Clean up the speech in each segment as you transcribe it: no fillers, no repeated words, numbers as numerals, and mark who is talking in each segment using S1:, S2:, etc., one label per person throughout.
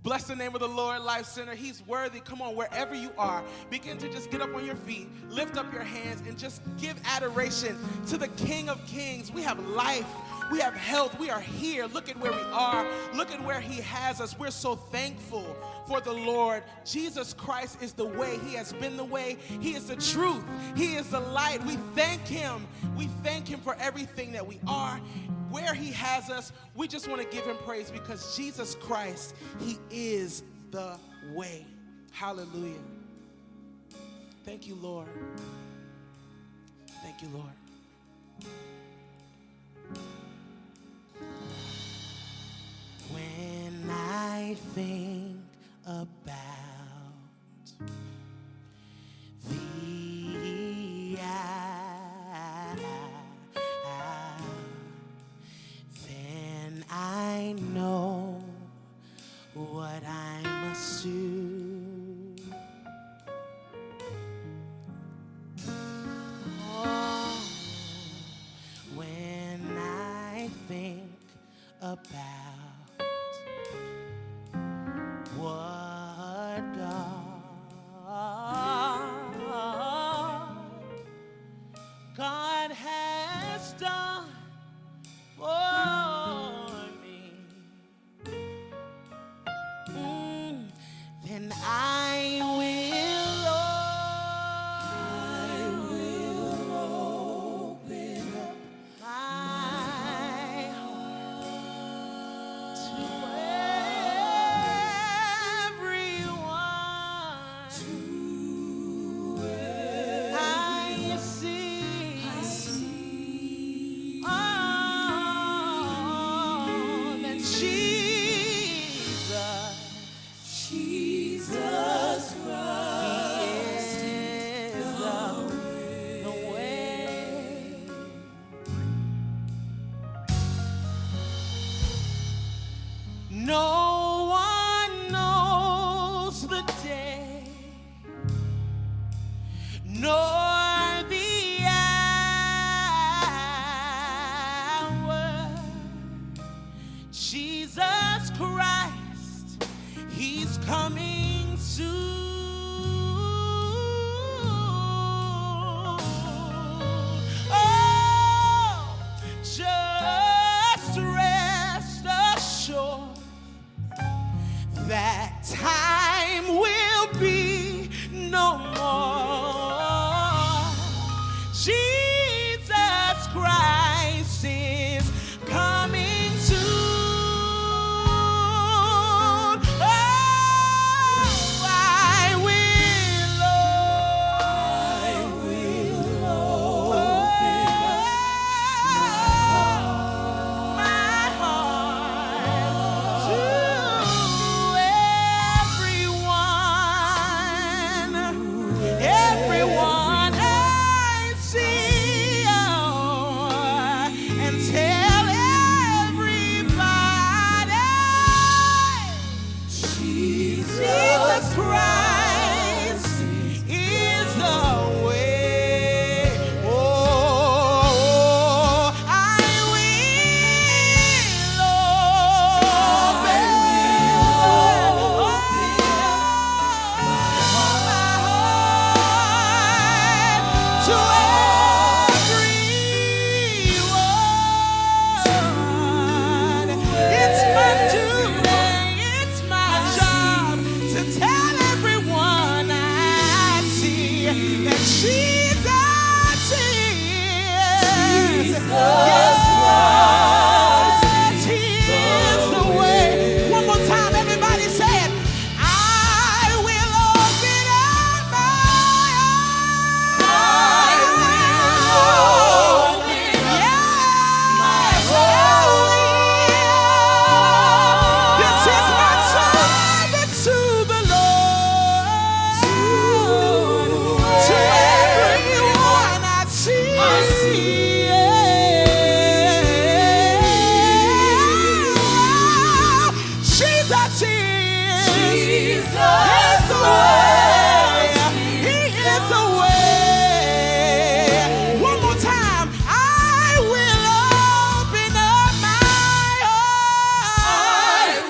S1: Bless the name of the Lord, Life Center. He's worthy. Come on, wherever you are, begin to just get up on your feet, lift up your hands, and just give adoration to the King of Kings. We have life. We have health. We are here. Look at where we are. Look at where he has us. We're so thankful for the Lord. Jesus Christ is the way. He has been the way. He is the truth. He is the light. We thank him. We thank him for everything that we are, where he has us. We just want to give him praise because Jesus Christ, he is the way. Hallelujah. Thank you, Lord. Thank you, Lord. When I think about thee, then I know what I must do. Oh, when I think about what God has done for me, then I will open up my heart to no one knows the day, nor the hour. Jesus Christ, he's coming soon. Oh, just rest assured that time will be no more. Jesus Christ is coming soon. Oh, I will open my heart to everyone I see, and tell everybody Jesus Christ is the way. Oh, I will open to everyone. It's my duty, it's my job to tell everyone I see that Jesus is. Yes, he is the way. One more time, everybody say it. I will open up my this is my service to the Lord, to everyone I see. Jesus is the way. He is the way. One more time. I will open up my heart.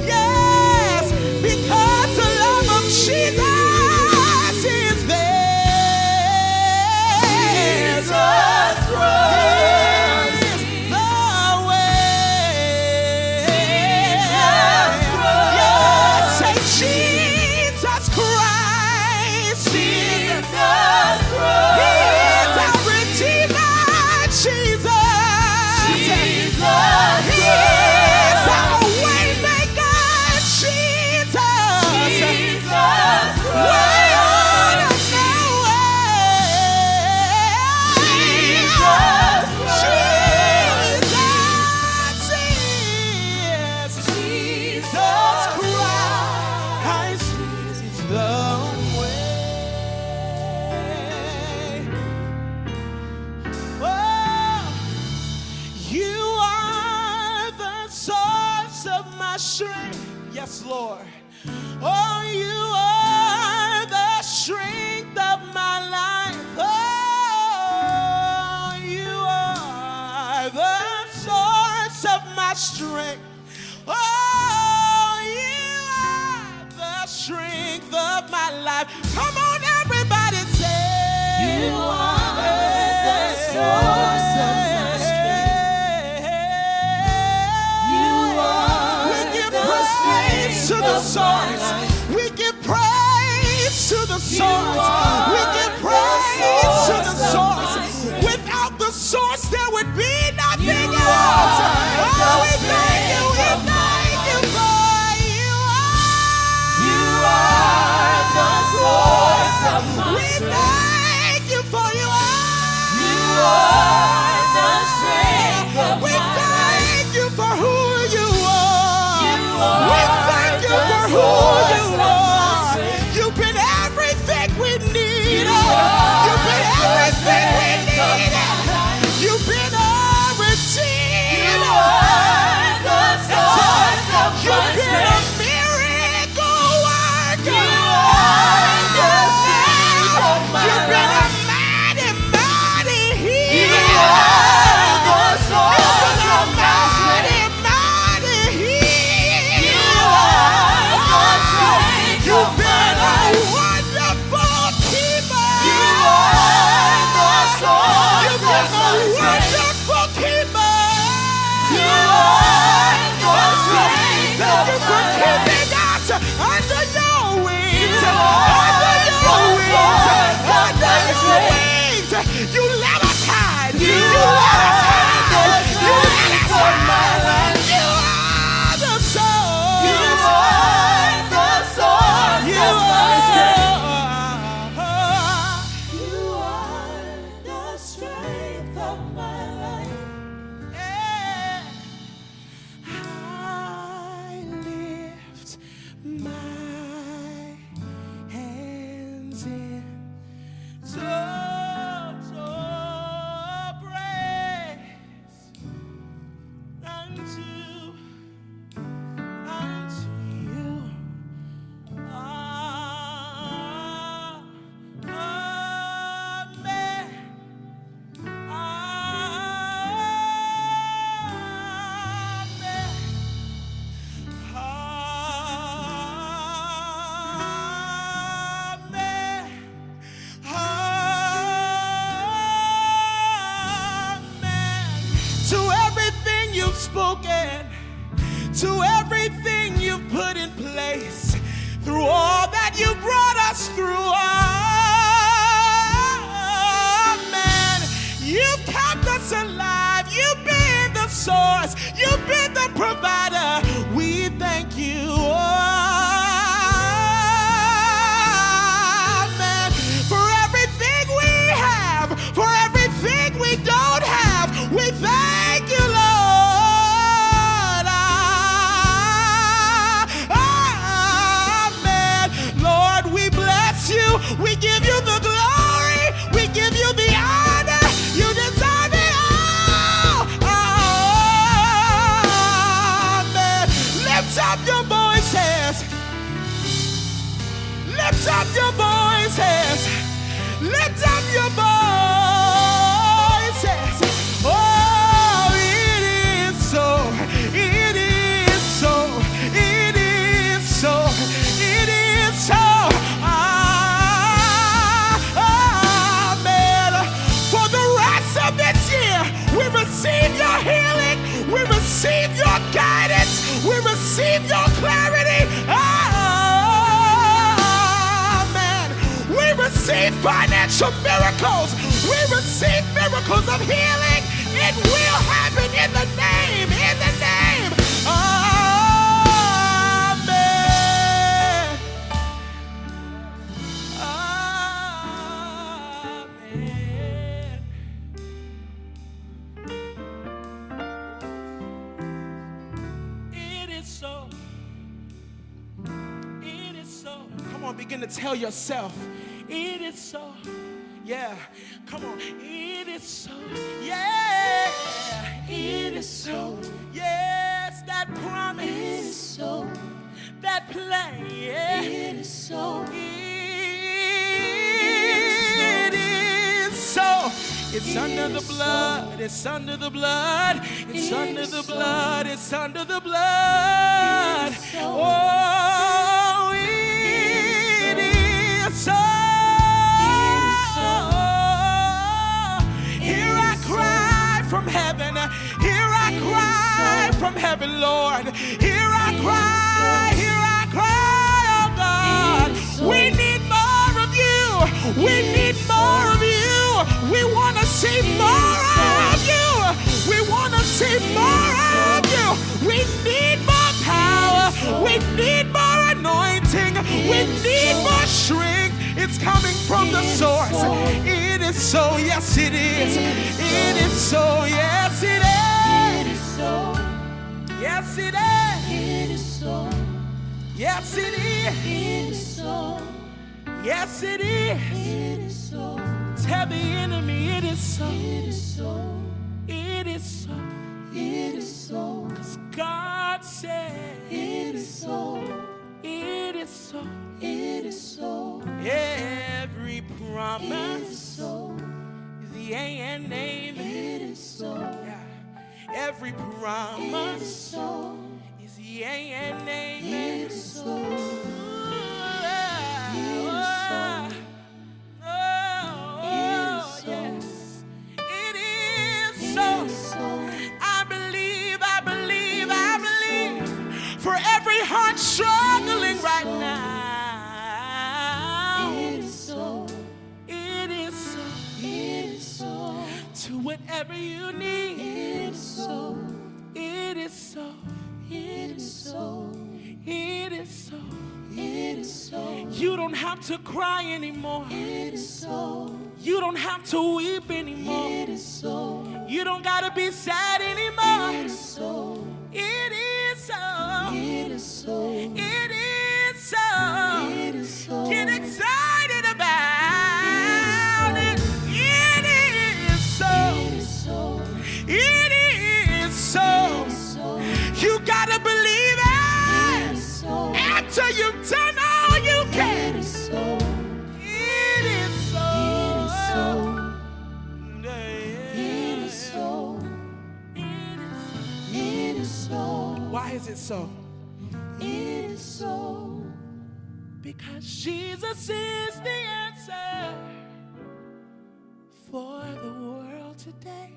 S1: Yes, because the love of Jesus is there.
S2: Jesus Christ
S1: is the way.
S2: Jesus Christ.
S1: Yes, say Jesus Christ.
S2: Jesus
S1: He is
S2: Christ.
S1: our Redeemer, Jesus.
S2: Jesus
S1: He is our Waymaker, Jesus.
S2: Jesus
S1: Way on
S2: Christ.
S1: the way.
S2: Jesus
S1: Jesus is Jesus Christ is the way. Oh, you are the source of my strength. Yes, Lord. Oh, you are the strength of my life. Oh, you are the source of my strength. Oh, you are the strength of my life. Come on, everybody, say.
S2: You are the source of my strength. You are
S1: We give
S2: the
S1: praise to
S2: strength
S1: the
S2: of my
S1: source.
S2: life.
S1: We give praise to the source.
S2: are
S1: We give
S2: the
S1: praise to the
S2: source of my
S1: source.
S2: strength.
S1: Without the source, there would be nothing
S2: You
S1: else.
S2: are
S1: Oh,
S2: the
S1: we thank you. We
S2: strength of my
S1: thank you
S2: life.
S1: for
S2: You are the source of my
S1: We
S2: strength.
S1: thank you for you
S2: You are the strength of
S1: We
S2: my life.
S1: thank you for who you are.
S2: You
S1: We
S2: are
S1: thank you
S2: the
S1: for who
S2: source
S1: you
S2: of my
S1: are.
S2: strength.
S1: You've been everything we need.
S2: You are
S1: You've been
S2: the
S1: everything we
S2: strength of
S1: need.
S2: my life.
S1: You've been our redeemer.
S2: You are the source of
S1: You've
S2: my
S1: been a
S2: strength.
S1: miracle worker.
S2: You are the strength of my
S1: You've been a
S2: life.
S1: mighty, mighty
S2: You
S1: healer.
S2: are the source
S1: You've been a
S2: of my
S1: mighty,
S2: strength.
S1: mighty healer.
S2: You are the strength
S1: You've
S2: of my
S1: been a
S2: life.
S1: wonderful keeper.
S2: You are the source
S1: You've
S2: of
S1: been a
S2: my strength.
S1: wonderful keeper.
S2: You are the strength
S1: Thank
S2: of
S1: you for
S2: my life.
S1: keeping us under your wings.
S2: You are
S1: Under
S2: the
S1: your wings.
S2: source of
S1: Under
S2: my
S1: your
S2: strength.
S1: wings. You let us hide.
S2: You
S1: let us
S2: are
S1: hide.
S2: the
S1: You let
S2: strength
S1: us
S2: of my
S1: hide.
S2: life.
S1: You are the source.
S2: You are the source
S1: You
S2: of my strength.
S1: are.
S2: You are the strength of my life.
S1: I lift my hands in total praise unto you. Amen. Amen. Amen. To everything you've spoken, to everything you've put in place, through all that you brought us through. Amen. You've kept us alive. You've been the source. You've been the provider. We thank you. Amen. For everything we have, for everything we don't have, we thank you, Lord. Amen. Lord, we bless you. We give you the glory. We give you the honor. You deserve it all. Amen. Lift up your voices. Lift up your voices. Lift up your voices. Oh, it is so. It is so. It receive your clarity. Amen. We receive financial miracles. We receive miracles of healing. It will happen in the name, in the name. Amen. Amen. It is so. It is so. Come on, begin to tell yourself. It is so. Yeah. Come on. It is so. Yeah.
S2: It is so.
S1: Yes, that promise.
S2: It is so.
S1: That plan. Yeah.
S2: It is so.
S1: It is so. It's under the blood. It's under the blood. It's under the blood. It's under the blood. Oh, it is so. Hear I cry from heaven. Hear I cry from heaven, Lord. Hear I cry. Hear I cry, oh God. We need more of you. We need more of you. We want to see more of you. We want to see more of you. We need more power. We need more anointing. We need more strength. It's coming from the source. It is so. Yes, it is. It is so. Yes, it is.
S2: It is so.
S1: Yes, it is.
S2: It is so.
S1: Yes, it is.
S2: It is so.
S1: Yes, it is.
S2: It is so.
S1: Tell the enemy it is so.
S2: It is so.
S1: It is so.
S2: It is so.
S1: 'Cause God said
S2: It is so.
S1: it is so.
S2: It is so.
S1: Every
S2: It is
S1: promise
S2: so.
S1: is the and amen.
S2: It is so.
S1: Yeah. Every
S2: It is
S1: promise
S2: so.
S1: is the and amen.
S2: It is so.
S1: For every heart struggling right now,
S2: It is so.
S1: it is so.
S2: It is so.
S1: To whatever you need,
S2: It is so.
S1: it is so.
S2: It is so.
S1: It is so.
S2: It is so.
S1: You don't have to cry anymore.
S2: It is so.
S1: You don't have to weep anymore.
S2: It is so.
S1: You don't gotta be sad anymore.
S2: It is so.
S1: It is so.
S2: It is so.
S1: It is so.
S2: It is so.
S1: Get excited about it. It is so.
S2: It is so.
S1: It is so.
S2: It is so.
S1: You gotta believe
S2: It
S1: it.
S2: is so.
S1: After you've done all you can.
S2: It is so.
S1: It is so.
S2: It is so.
S1: It
S2: It is so. It is so.
S1: Why is it so?
S2: It is so.
S1: Because Jesus is the answer for the world today.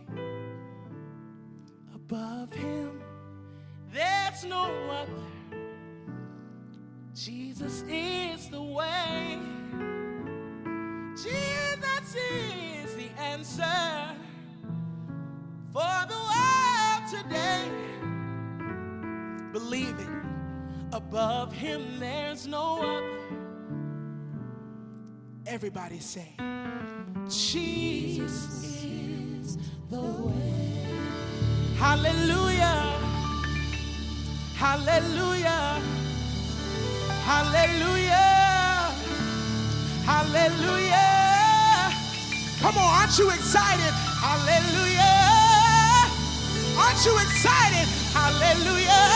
S1: Above him, there's no other. Jesus is the way. Jesus is the answer for the world today. Believe it. Above him, there's no other. Everybody say, Jesus.
S2: Is the way.
S1: Hallelujah. Hallelujah. Hallelujah. Hallelujah. Come on, aren't you excited? Hallelujah. Aren't you excited? Hallelujah.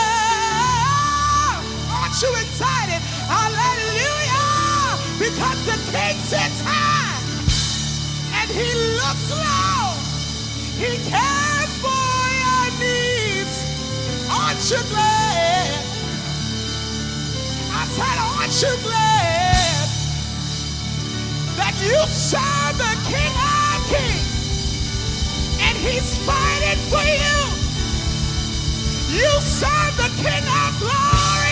S1: Aren't you excited? Hallelujah. Because the King sits high and he looks low. He cares for your needs. Aren't you glad? I said, aren't you glad that you serve the King of Kings and he's fighting for you? You serve the King of Glory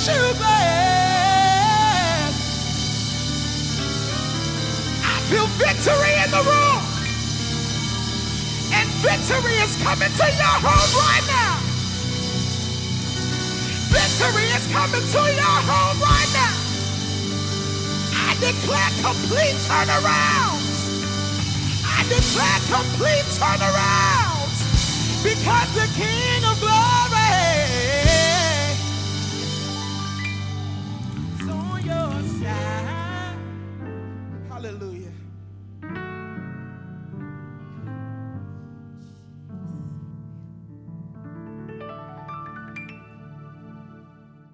S1: you glad. I feel victory in the room. And victory is coming to your home right now. Victory is coming to your home right now. I declare complete turnaround. I declare complete turnaround. Because the King of Glory